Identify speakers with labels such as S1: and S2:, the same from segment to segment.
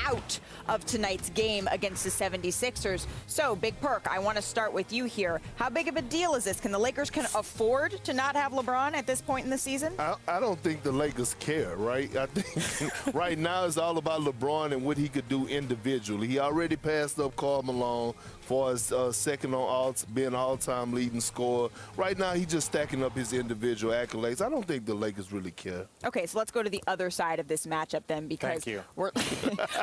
S1: out of tonight's game against the 76ers. So, Big Perk, I want to start with you here. How big of a deal is this? Can the Lakers afford to not have LeBron at this point in the season?
S2: I don't think the Lakers care, right? I think right now it's all about LeBron and what he could do individually. He already passed up Karl Malone for his second on being all-time leading scorer. Right now he's just stacking up his individual accolades. I don't think the Lakers really care.
S1: Okay, so let's go to the other side of this matchup then, because we're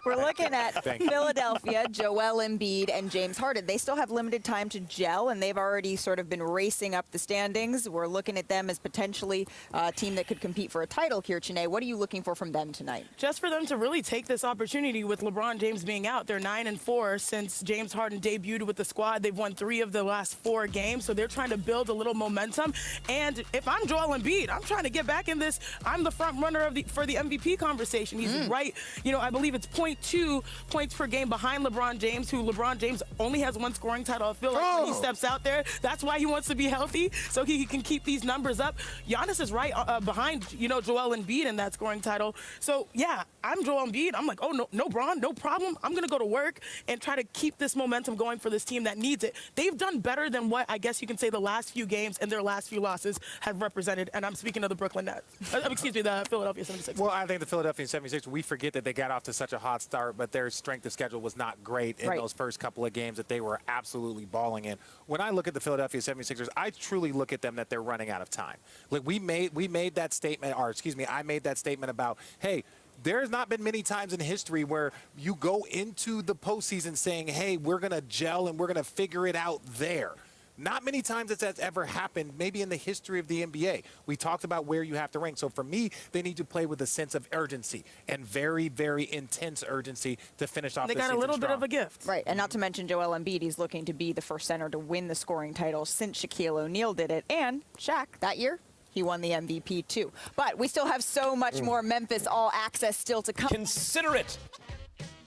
S1: looking at Philadelphia, Joel Embiid, and James Harden. They still have limited time to gel, and they've already sort of been racing up the standings. We're looking at them as potentially a team that could compete for a title here. Chene, what are you looking for from them tonight?
S3: Just for them to really take this opportunity with LeBron James being out. They're 9-4 since James Harden debuted with the squad. They've won 3 of the last 4 games, so they're trying to build a little momentum. And if I'm Joel Embiid, I'm trying to get back in this. I'm the front runner for the MVP conversation. He's right. You know, I believe it's 0.2 points per game behind LeBron James, who LeBron James only has 1 scoring title. I feel like when he steps out there, that's why he wants to be healthy, so he can keep these numbers up. Giannis is right behind, you know, Joel Embiid in that scoring title. So, yeah, I'm Joel Embiid. I'm like, oh, no, Bron, no problem. I'm going to go to work and try to keep this momentum going for this team that needs it. They've done better than what I guess you can say the last few games and their last few losses have represented, and I'm speaking of the Brooklyn Nets. Excuse me, the Philadelphia 76ers.
S4: Well, I think the Philadelphia 76ers, we forget that they got off to such a hot start, but their strength of schedule was not great in those first couple of games that they were absolutely balling in. When I look at the Philadelphia 76ers, I truly look at them that they're running out of time. Like we made that statement, or excuse me, I made that statement about, hey, there's not been many times in history where you go into the postseason saying, hey, we're going to gel and we're going to figure it out there. Not many times that's ever happened, maybe in the history of the NBA. We talked about where you have to rank. So for me, they need to play with a sense of urgency and very, very intense urgency to finish off the season strong.
S3: They got a little bit of a gift.
S1: Right, and not to mention Joel Embiid. He's looking to be the first center to win the scoring title since Shaquille O'Neal did it. And Shaq, that year, he won the MVP too. But we still have so much more Memphis All Access still to come.
S5: Consider it.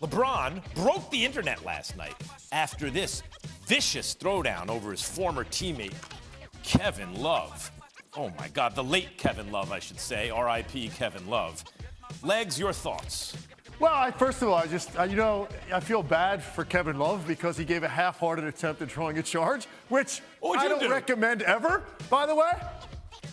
S5: LeBron broke the internet last night after this vicious throwdown over his former teammate, Kevin Love. Oh, my God, the late Kevin Love, I should say. R.I.P. Kevin Love. Legs, your thoughts?
S6: Well, first of all, I feel bad for Kevin Love because he gave a half-hearted attempt at throwing a charge, which I don't recommend ever, by the way.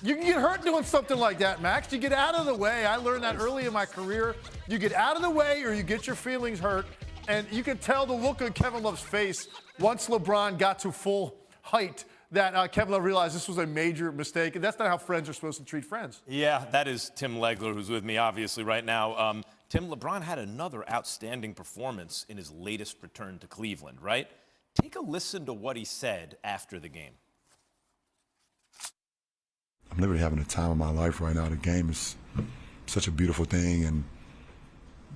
S6: You can get hurt doing something like that, Max. You get out of the way. I learned that early in my career. You get out of the way or you get your feelings hurt. And you can tell the look on Kevin Love's face once LeBron got to full height that Kevin Love realized this was a major mistake. And that's not how friends are supposed to treat friends.
S5: Yeah, that is Tim Legler, who's with me, obviously, right now. Tim, LeBron had another outstanding performance in his latest return to Cleveland, right? Take a listen to what he said after the game.
S7: I'm literally having a time of my life right now. The game is such a beautiful thing, and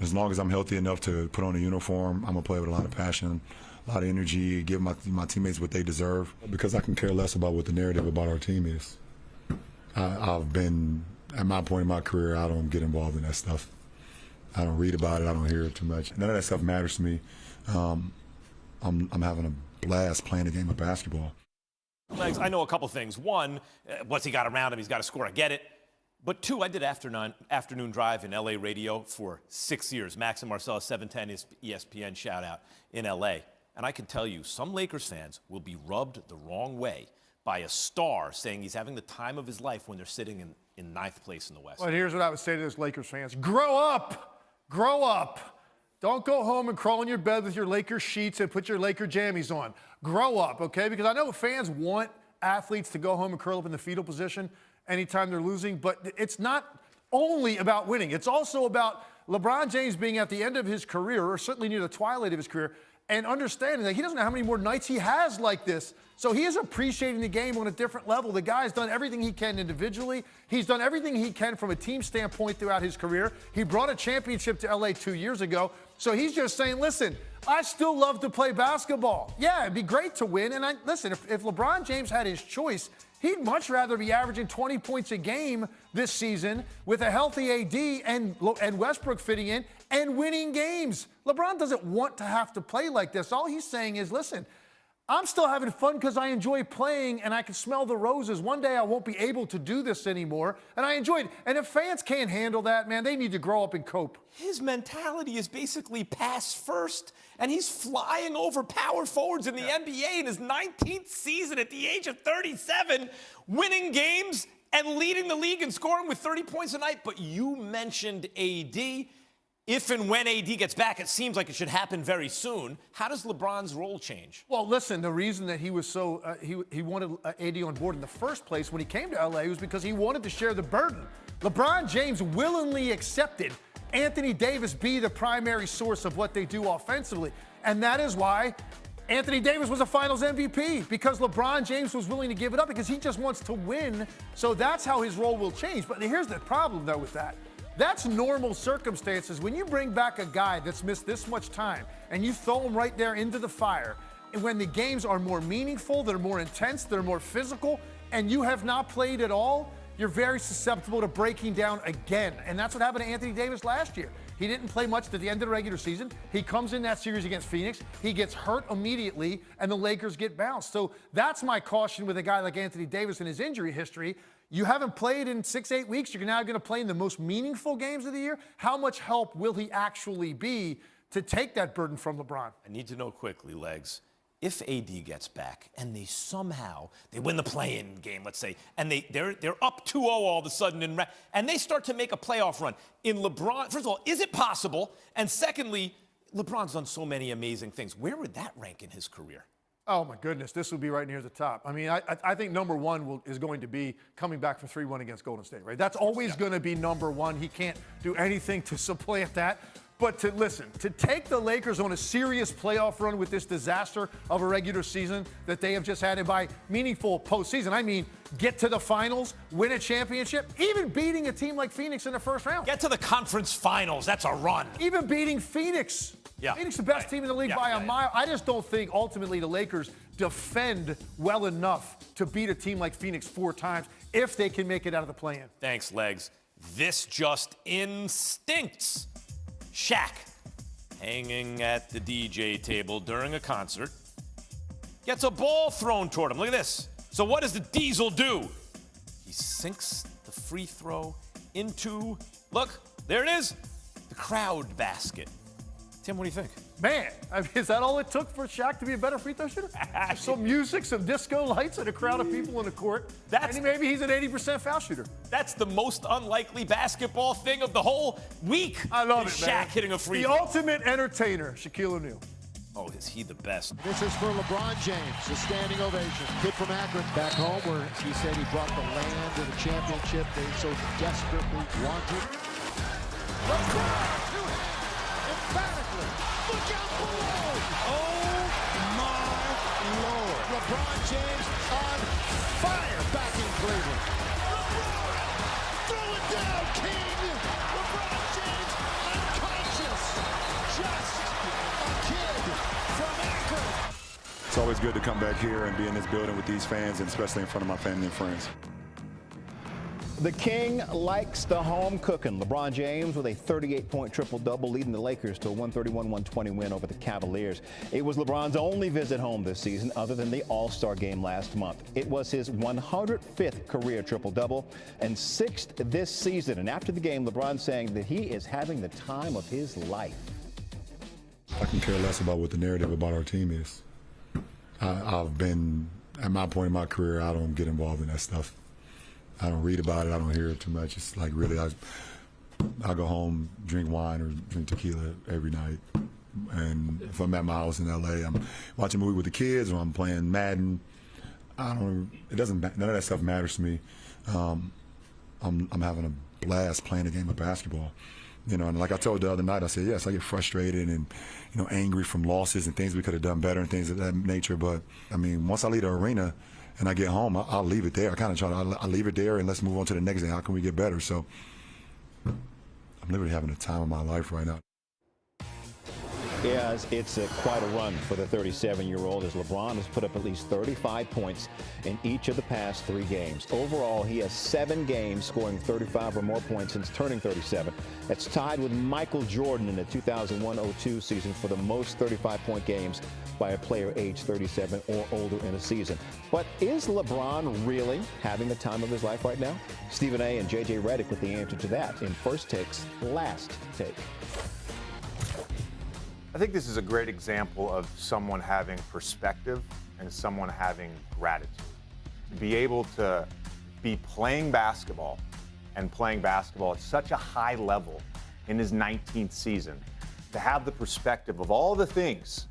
S7: as long as I'm healthy enough to put on a uniform, I'm gonna play with a lot of passion, a lot of energy, give my teammates what they deserve, because I can care less about what the narrative about our team is. I've been, at my point in my career, I don't get involved in that stuff. I don't read about it, I don't hear it too much. None of that stuff matters to me. I'm having a blast playing a game of basketball.
S5: Legs, I know a couple things. One, what's he got around him? He's got to score. I get it. But two, I did afternoon drive in LA radio for 6 years. Max and Marcellus, 710 ESPN shout out in LA. And I can tell you, some Lakers fans will be rubbed the wrong way by a star saying he's having the time of his life when they're sitting in ninth place in the West.
S6: Well, here's what I would say to those Lakers fans. Grow up. Grow up. Don't go home and crawl in your bed with your Lakers sheets and put your Laker jammies on. Grow up, okay? Because I know fans want athletes to go home and curl up in the fetal position anytime they're losing, but it's not only about winning. It's also about LeBron James being at the end of his career, or certainly near the twilight of his career, and understanding that he doesn't know how many more nights he has like this. So he is appreciating the game on a different level. The guy's done everything he can individually. He's done everything he can from a team standpoint throughout his career. He brought a championship to LA 2 years ago. So he's just saying, listen, I still love to play basketball. Yeah, it'd be great to win. And listen, if LeBron James had his choice, he'd much rather be averaging 20 points a game this season with a healthy AD and Westbrook fitting in and winning games. LeBron doesn't want to have to play like this. All he's saying is, listen, I'm still having fun because I enjoy playing and I can smell the roses. One day I won't be able to do this anymore, and I enjoy it. And if fans can't handle that, man, they need to grow up and cope.
S5: His mentality is basically pass first, and he's flying over power forwards in the NBA in his 19th season at the age of 37, winning games and leading the league in scoring with 30 points a night. But you mentioned AD. If and when AD gets back, it seems like it should happen very soon. How does LeBron's role change?
S6: Well, listen, the reason that he was so he wanted AD on board in the first place when he came to LA was because he wanted to share the burden. LeBron James willingly accepted Anthony Davis be the primary source of what they do offensively, and that is why Anthony Davis was a Finals MVP, because LeBron James was willing to give it up because he just wants to win. So that's how his role will change. But here's the problem, though, with that. That's normal circumstances. When you bring back a guy that's missed this much time and you throw him right there into the fire, and when the games are more meaningful, they're more intense, they're more physical, and you have not played at all, you're very susceptible to breaking down again. And that's what happened to Anthony Davis last year. He didn't play much at the end of the regular season. He comes in that series against Phoenix. He gets hurt immediately, and the Lakers get bounced. So that's my caution with a guy like Anthony Davis and his injury history. You haven't played in 6-8 weeks. You're now going to play in the most meaningful games of the year. How much help will he actually be to take that burden from LeBron?
S5: I need to know quickly, Legs, if AD gets back and they win the play-in game, let's say, and they're up 2-0 all of a sudden, and they start to make a playoff run. In LeBron, first of all, is it possible? And secondly, LeBron's done so many amazing things. Where would that rank in his career?
S6: Oh, my goodness. This would be right near the top. I mean, I think number one is going to be coming back from 3-1 against Golden State, right? That's always going to be number one. He can't do anything to supplant that. But to take the Lakers on a serious playoff run with this disaster of a regular season that they have just had, and by meaningful postseason, I mean get to the finals, win a championship, even beating a team like Phoenix in the first round.
S5: Get to the conference finals. That's a run.
S6: Even beating Phoenix.
S5: Yeah.
S6: Phoenix, the best team in the league by a mile. I just don't think ultimately the Lakers defend well enough to beat a team like Phoenix 4 times if they can make it out of the play-in.
S5: Thanks, Legs. This just instinct. Shaq, hanging at the DJ table during a concert, gets a ball thrown toward him. Look at this. So what does the Diesel do? He sinks the free throw into, look, there it is, the crowd basket. Tim, what do you think?
S6: Man, I mean, is that all it took for Shaq to be a better free throw shooter? Some music, some disco lights, and a crowd of people in the court. And maybe he's an 80% foul shooter.
S5: That's the most unlikely basketball thing of the whole week.
S6: I love it,
S5: Shaq
S6: man.
S5: hitting a free
S6: The
S5: throw.
S6: ultimate entertainer, Shaquille O'Neal.
S5: Oh, is he the best?
S8: This is for LeBron James, a standing ovation. Kid from Akron, back home where he said he brought the land to the championship they so desperately wanted. LeBron to him, emphatically. Look out below! Oh my Lord! LeBron James on fire back in Cleveland. LeBron, throw it down, King! LeBron James unconscious, just a kid from Akron.
S7: It's always good to come back here and be in this building with these fans, and especially in front of my family and friends.
S9: The King likes the home cooking. LeBron James with a 38-point triple-double, leading the Lakers to a 131-120 win over the Cavaliers. It was LeBron's only visit home this season other than the All-Star game last month. It was his 105th career triple-double and 6th this season. And after the game, LeBron saying that he is having the time of his life.
S7: I can care less about what the narrative about our team is. I've been, at my point in my career, I don't get involved in that stuff. I don't read about it. I don't hear it too much. It's like really, I go home, drink wine or drink tequila every night. And if I'm at my house in LA, I'm watching a movie with the kids or I'm playing Madden. None of that stuff matters to me. I'm having a blast playing a game of basketball. You know, and like I told the other night, I said, yes, I get frustrated and, you know, angry from losses and things we could have done better and things of that nature. But, I mean, once I leave the arena and I get home, I'll leave it there. I kind of I'll leave it there and let's move on to the next day. How can we get better? So I'm literally having the time of my life right now.
S9: Yes, it's quite a run for the 37-year-old as LeBron has put up at least 35 points in each of the past 3 games. Overall, he has 7 games scoring 35 or more points since turning 37. That's tied with Michael Jordan in the 2001-02 season for the most 35-point games by a player aged 37 or older in a season. But is LeBron really having the time of his life right now? Stephen A. and J.J. Redick with the answer to that in First Take's Last Take.
S10: I think this is a great example of someone having perspective and someone having gratitude. To be able to be playing basketball and playing basketball at such a high level in his 19th season, to have the perspective of all the things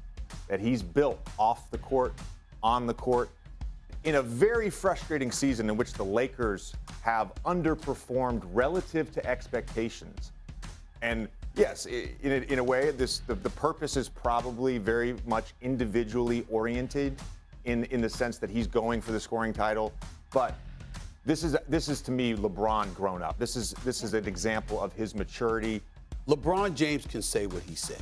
S10: that he's built off the court, on the court, in a very frustrating season in which the Lakers have underperformed relative to expectations. And yes, in a way, the purpose is probably very much individually oriented in the sense that he's going for the scoring title. But this is to me LeBron grown up. This is an example of his maturity.
S11: LeBron James can say what he said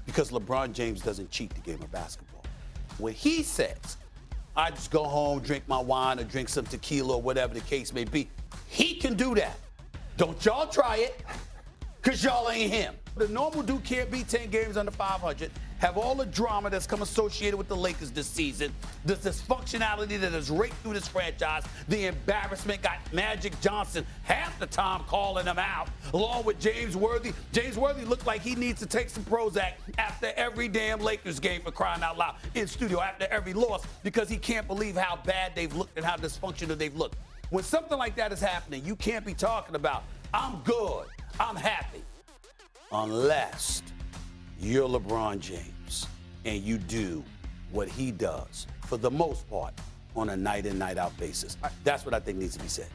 S11: because LeBron James doesn't cheat the game of basketball. When he says, I just go home, drink my wine, or drink some tequila, or whatever the case may be, he can do that. Don't y'all try it. Because y'all ain't him. The normal dude can't be 10 games under 500, have all the drama that's come associated with the Lakers this season, the dysfunctionality that has raked through this franchise, the embarrassment, got Magic Johnson half the time calling him out, along with James Worthy. James Worthy looked like he needs to take some Prozac after every damn Lakers game, for crying out loud, in studio after every loss, because he can't believe how bad they've looked and how dysfunctional they've looked. When something like that is happening, you can't be talking about, I'm good, I'm happy, unless you're LeBron James and you do what he does for the most part on a night in, night out basis. That's what I think needs to be said.